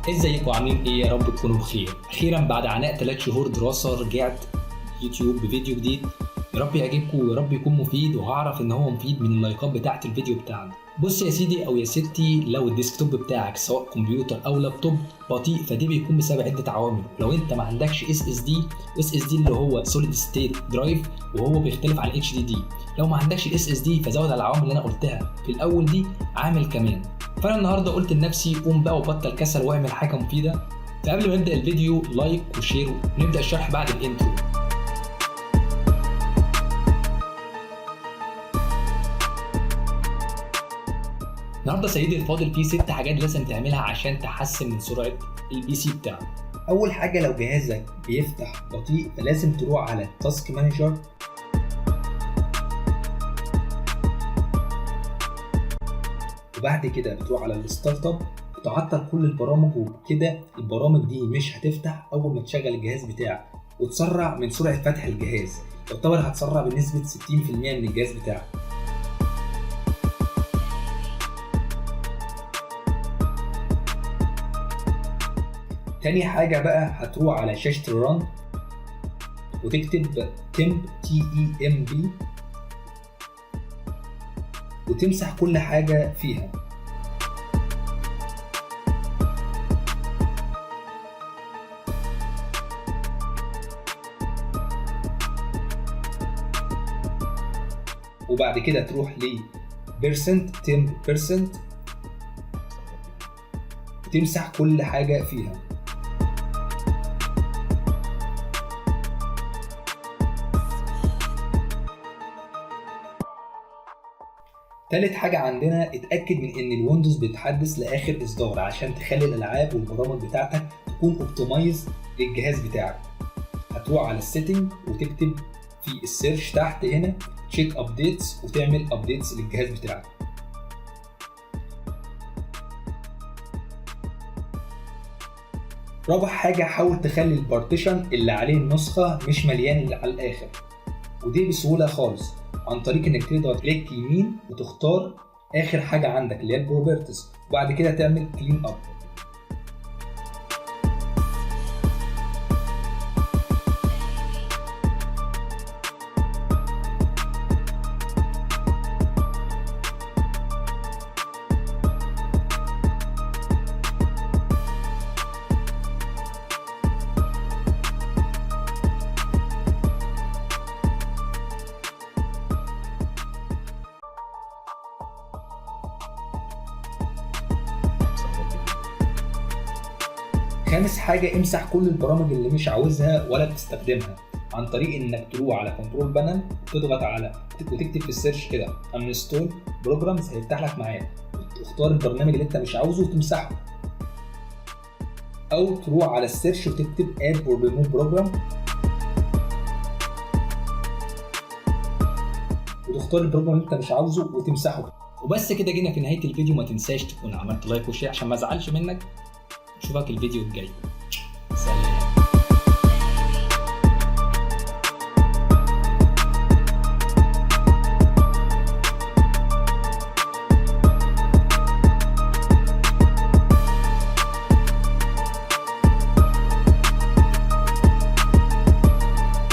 ازيكم عاملين ايه؟ يا رب تكونوا بخير. اخيرا بعد عناء 3 شهور دراسه رجعت يوتيوب بفيديو جديد. يا رب يعجبكم ويا رب يكون مفيد، وهعرف ان هو مفيد من اللايكات بتاعه الفيديو بتاعنا. بص يا سيدي او يا ستي، لو الديسكتوب بتاعك سواء كمبيوتر او لابتوب بطيء، فدي بيكون بسبب عده عوامل. ولو انت ما عندكش اس اس دي اللي هو سوليد ستيت درايف، وهو بيختلف عن اتش دي. لو ما عندكش الاس اس دي فزود على العوامل اللي انا قلتها في الاول دي عامل كمان. فانا النهارده قلت لنفسي قوم بقى وبطل كسل واعمل حاجه مفيده. فقبل ما نبدا الفيديو لايك وشير، ونبدا الشرح بعد الانترو. النهارده سيدي الفاضل في 6 حاجات لازم تعملها عشان تحسن من سرعه البي سي بتاعك. اول حاجه، لو جهازك بيفتح بطيء فلازم تروح على التاسك مانجر، وبعد كده بتروح على الستارت اب وتعطل كل البرامج، وبكده البرامج دي مش هتفتح اول ما تشغل الجهاز بتاعك، وتسرع من سرعه فتح الجهاز. يعتبر هتسرع بنسبه 60% من الجهاز بتاعك. تاني حاجه بقى، هتروح على شاشه الرن وتكتب temp وتمسح كل حاجه فيها. وبعد كده تروح ل temp% وتمسح كل حاجة فيها. تالت حاجة عندنا، اتأكد من ان الويندوز بيتحدث لآخر إصدار عشان تخلي الألعاب والبرامج بتاعتك تكون اوبتمايز للجهاز بتاعك. هتروح على السيتنج وتكتب في السيرش تحت هنا تشيك ابديتس وتعمل ابديتس للجهاز بتاعك. رابع حاجة، حاول تخلي البارتيشن اللي عليه النسخة مش مليان على الآخر، ودي بسهولة خالص عن طريق انك تضغط كليك يمين وتختار آخر حاجة عندك اللي هي البروبرتيز، وبعد كده تعمل كلين اب. خامس حاجة، امسح كل البرامج اللي مش عاوزها ولا بتستخدمها عن طريق انك تروح على كنترول بانل وتضغط على وتكتب في السيرش كده انستول بروجرامز، هيفتح لك معاه وتختار البرنامج اللي انت مش عاوزه وتمسحه، او تروح على السيرش وتكتب اد اور ريموف بروجرام وتختار البروجرام اللي انت مش عاوزه وتمسحه. وبس كده جينا في نهاية الفيديو. ما تنساش تكون عملت لايك وشير عشان ما ازعلش منك. اشوفك الفيديو الجاي.